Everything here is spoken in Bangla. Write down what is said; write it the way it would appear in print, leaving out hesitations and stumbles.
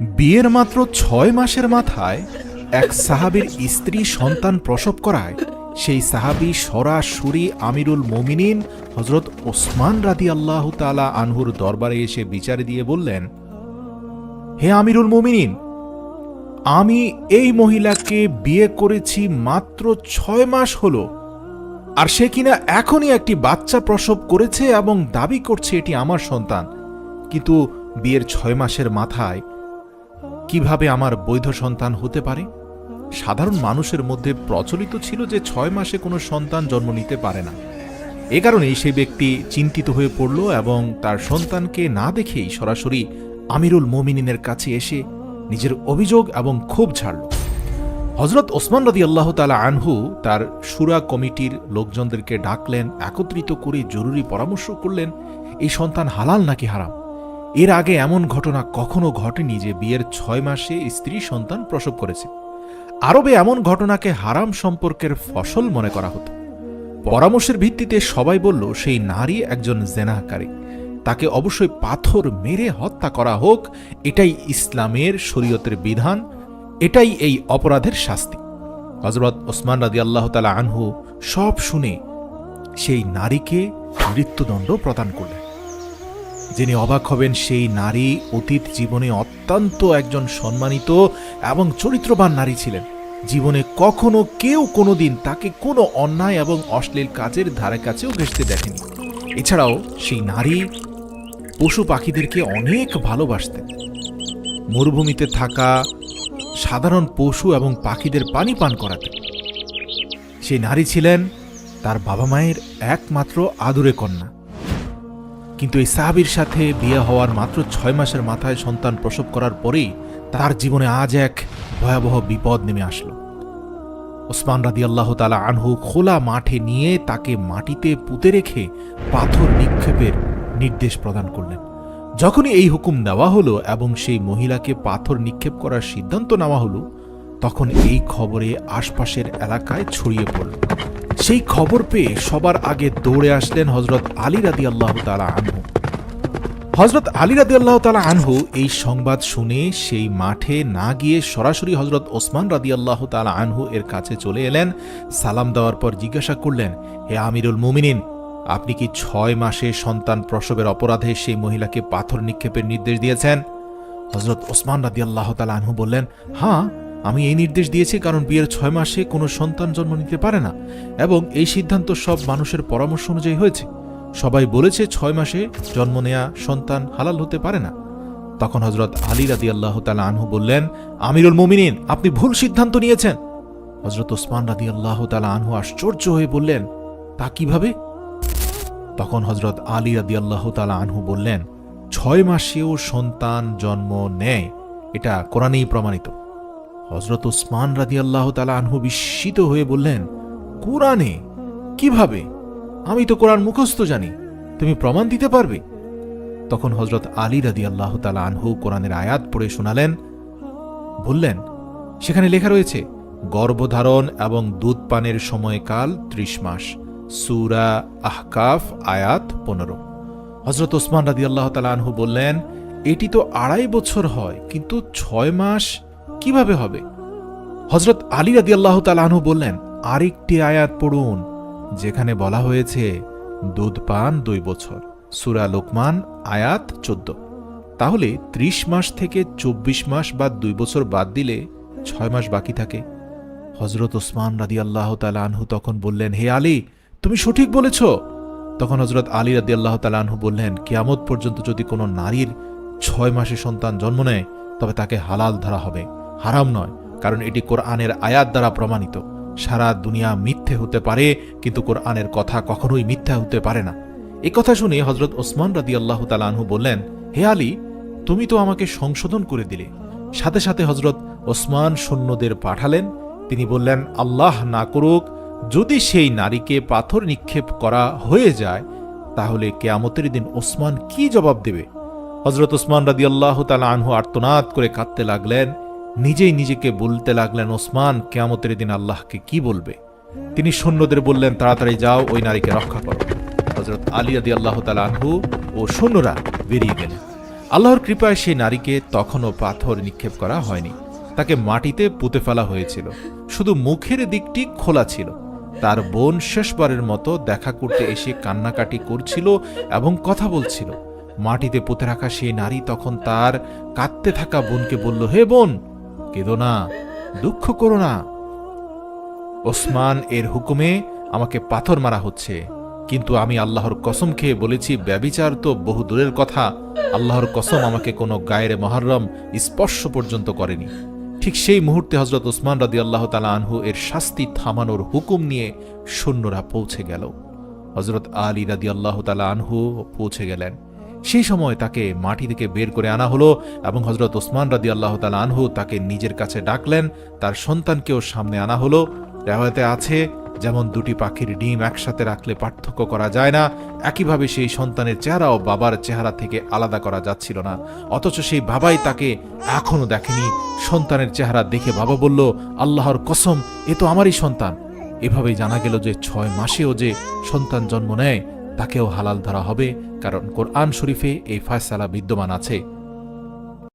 বিয়ের মাত্র ৬ মাসের মাথায় এক সাহাবীর স্ত্রী সন্তান প্রসব করায় সেই সাহাবী সরাসরি আমিরুল মোমিনিন হযরত ওসমান রাদিয়াল্লাহু তাআলা আনহুর দরবারে এসে বিচার দিয়ে বললেন, হে আমিরুল মোমিনিন, আমি এই মহিলাকে বিয়ে করেছি মাত্র ৬ মাস হলো, আর সে কিনা এখনই একটি বাচ্চা প্রসব করেছে এবং দাবি করছে এটি আমার সন্তান। কিন্তু বিয়ের ৬ মাসের মাথায় কিভাবে আমার বৈধ সন্তান হতে পারে? সাধারণ মানুষের মধ্যে প্রচলিত ছিল যে ৬ মাসে কোনো সন্তান জন্ম নিতে পারে না। এ কারণেই সেই ব্যক্তি চিন্তিত হয়ে পড়ল এবং তার সন্তানকে না দেখেই সরাসরি আমিরুল মোমিনিনের কাছে এসে নিজের অভিযোগ এবং ক্ষোভ ছাড়ল। হযরত ওসমান রাদিয়াল্লাহু তাআলা আনহু তার শুরা কমিটির লোকজনদেরকে ডাকলেন, একত্রিত করে জরুরি পরামর্শ করলেন এই সন্তান হালাল নাকি হারাম। এর আগে এমন ঘটনা কখনো ঘটেনি যে বিয়ের ৬ মাসে স্ত্রী সন্তান প্রসব করেছে। আরবে এমন ঘটনাকে হারাম সম্পর্কের ফসল মনে করা হতো। পরামর্শের ভিত্তিতে সবাই বলল সেই নারী একজন জেনাহকারী, তাকে অবশ্যই পাথর মেরে হত্যা করা হোক, এটাই ইসলামের শরীয়তের বিধান, এটাই এই অপরাধের শাস্তি। হযরত ওসমান রাদিয়াল্লাহু তাআলা আনহু সব শুনে সেই নারীকে মৃত্যুদণ্ড প্রদান করলেন। যিনি অবাক হবেন, সেই নারী অতীত জীবনে অত্যন্ত একজন সম্মানিত এবং চরিত্রবান নারী ছিলেন। জীবনে কখনো কেউ কোনোদিন তাকে কোনো অন্যায় এবং অশ্লীল কাজের ধারে কাছেও ঘেঁষতে দেখেনি। এছাড়াও সেই নারী পশু পাখিদেরকে অনেক ভালোবাসতেন। মরুভূমিতে থাকা সাধারণ পশু এবং পাখিদের পানি পান করাতেন। সেই নারী ছিলেন তার বাবা মায়ের একমাত্র আদুরে কন্যা। কিন্তু এই সাহাবীর সাথে বিয়ে হওয়ার মাত্র ৬ মাসের মাথায় সন্তান প্রসব করার পরেই তার জীবনে আজ এক ভয়াবহ বিপদ নেমে আসলো। ওসমান রাদিয়াল্লাহু তাআলা আনহু খোলা মাঠে নিয়ে তাকে মাটিতে পুঁতে রেখে পাথর নিক্ষেপের নির্দেশ প্রদান করলেন। যখনই এই হুকুম দেওয়া হলো এবং সেই মহিলাকে পাথর নিক্ষেপ করার সিদ্ধান্ত নেওয়া হলো, তখন এই খবরে আশপাশের এলাকায় ছড়িয়ে পড়ল। সেই খবর পেয়ে সবার আগে দৌড়ে আসলেন হযরত আলী রাদিয়াল্লাহু তাআলা আনহু। হযরত আলী রাদিয়াল্লাহু তাআলা আনহু এই সংবাদ শুনে সেই মাঠে না গিয়ে সরাসরি হযরত ওসমান রাদিয়াল্লাহু তাআলা আনহু এর কাছে চলে এলেন। সালাম দেওয়ার পর জিজ্ঞাসা করলেন, হে আমিরুল মুমিনিন, আপনি কি ৬ মাসে সন্তান প্রসবের অপরাধে সেই মহিলাকে পাথর নিক্ষেপের নির্দেশ দিয়েছেন? হযরত ওসমান রাদিয়াল্লাহু তাআলা আনহু বললেন, হ্যাঁ, আমি এই নির্দেশ দিয়েছি কারণ বিয়ের ৬ মাসে কোনো সন্তান জন্ম নিতে পারে না এবং এই সিদ্ধান্ত সব মানুষের পরামর্শ অনুযায়ী হয়েছে। সবাই বলেছে ৬ মাসে জন্ম নেয়া সন্তান হালাল হতে পারে না। তখন হযরত আলী রাদিয়াল্লাহু তাআলা আনহু বললেন, আমিরুল মুমিনিন, আপনি ভুল সিদ্ধান্ত নিয়েছেন। হযরত ওসমান রাদিয়াল্লাহু তাআলা আনহু আশ্চর্য হয়ে বললেন, তা কিভাবে? তখন হযরত আলী রাদিয়াল্লাহু তাআলা আনহু বললেন, ৬ মাসেও সন্তান জন্ম নেয়, এটা কোরআনেই প্রমাণিত। হযরত ওসমান রাদিয়াল্লাহু তাআলা আনহু বিস্মিত হয়ে বললেন, কোরআনে? কিভাবে? আমি তো কোরআন মুখস্থ জানি, তুমি প্রমাণ দিতে পারবে? তখন হযরত আলী রাদিয়াল্লাহু তাআলা আনহু কোরআনের আয়াত পড়ে শোনালেন। বললেন, সেখানে লেখা রয়েছে, গর্ভধারণ এবং দুধ পানের সময়কাল ৩০ মাস। সূরা আহকাফ আয়াত ১৫। হযরত ওসমান রাদিয়াল্লাহু তাআলা আনহু বললেন, এটি তো ২.৫ বছর হয়, কিন্তু ৬ মাস কিভাবে হবে? হযরত আলী রাদিয়াল্লাহু তাআলা আনহু বললেন, আরেকটি আয়াত পড়ুন যেখানে বলা হয়েছে দুধ পান ২ বছর। সূরা লোকমান আয়াত ১৪। তাহলে ৩০ মাস থেকে ২৪ মাস বা ২ বছর বাদ দিলে ৬ মাস বাকি থাকে। হযরত ওসমান রাদিয়াল্লাহু তাআলা আনহু তখন বললেন, হে আলী, তুমি সঠিক বলেছ। তখন হযরত আলী রাদিয়াল্লাহু তাআলা আনহু বললেন, কিয়ামত পর্যন্ত যদি কোনো নারীর ৬ মাসে সন্তান জন্ম নেয় তবে তাকে হালাল ধরা হবে, হারাম নয়, কারণ এটি কোরআনের আয়াত দ্বারা প্রমাণিত। সারা দুনিয়া মিথ্যে হতে পারে, কিন্তু কোরআনের কথা কখনোই মিথ্যা হতে পারে না। এই কথা শুনে হযরত ওসমান রাদিয়াল্লাহু তাআলা আনহু বললেন, হে আলী, তুমি তো আমাকে সংশোধন করে দিলে। সাথে সাথে হযরত ওসমান সৈন্যদের পাঠালেন। তিনি বললেন, আল্লাহ না করুক, যদি সেই নারীকে পাথর নিক্ষেপ করা হয়ে যায় তাহলে কিয়ামতের দিন ওসমান কি জবাব দেবে? হযরত ওসমান রাদিয়াল্লাহু তাআলা আনহু আর্তনাদ করে কাঁদতে লাগলেন। নিজেই নিজেকে বলতে লাগলেন, ওসমান কিয়ামতের দিন আল্লাহকে কি বলবে? তিনি সৈন্যদের বললেন, তাড়াতাড়ি যাও, ওই নারীকে রক্ষা করো। হযরত আলী রাদিয়াল্লাহু তাআলা আনহু ও সৈন্যরা বেরিয়ে গেলেন। আল্লাহর কৃপায় সেই নারীকে তখনও পাথর নিক্ষেপ করা হয়নি, তাকে মাটিতে পুঁতে ফেলা হয়েছিল, শুধু মুখের দিকটি খোলা ছিল। তার বোন শেষবারের মতো দেখা করতে এসে কান্নাকাটি করছিল এবং কথা বলছিল। মাটিতে পুঁতে রাখা সেই নারী তখন তার কাঁদতে থাকা বোনকে বলল, হে বোন, কেঁদো না, দুঃখ করো না। ওসমান এর হুকুমে আমাকে পাথর মারা হচ্ছে, কিন্তু আমি আল্লাহর কসম খেয়ে বলেছি, ব্যভিচার তো বহু দূরের কথা, আল্লাহর কসম আমাকে কোনো গায়ের মহরম স্পর্শ পর্যন্ত করেনি। ঠিক সেই মুহূর্তে হযরত ওসমান রাদিয়াল্লাহু তাআলা আনহু এর শাস্তি থামানোর হুকুম নিয়ে সৈন্যরা পৌঁছে গেল। হযরত আলী রাদিয়াল্লাহু তাআলা আনহু পৌঁছে গেলেন। সেই সময় তাকে মাটি থেকে বের করে আনা হলো এবং হযরত ওসমান রাদিয়াল্লাহু তাআলা আনহু তাকে নিজের কাছে ডাকলেন। তার সন্তানকেও সামনে আনা হলো। রিওয়ায়াতে আছে, যেমন দুটি পাখির ডিম একসাথে রাখলে পার্থক্য করা যায় না, একইভাবে সেই সন্তানের চেহারাও বাবার চেহারা থেকে আলাদা করা যাচ্ছিল না। অথচ সেই বাবাই তাকে এখনো দেখেনি। সন্তানের চেহারা দেখে বাবা বলল, আল্লাহর কসম, এ তো আমারই সন্তান। এভাবেই জানা গেল যে 6 মাসেও যে সন্তান জন্ম নেয় তাকেও হালাল ধরা হবে, কারণ কোরআন শরীফে এই ফয়সালা বিদ্যমান আছে।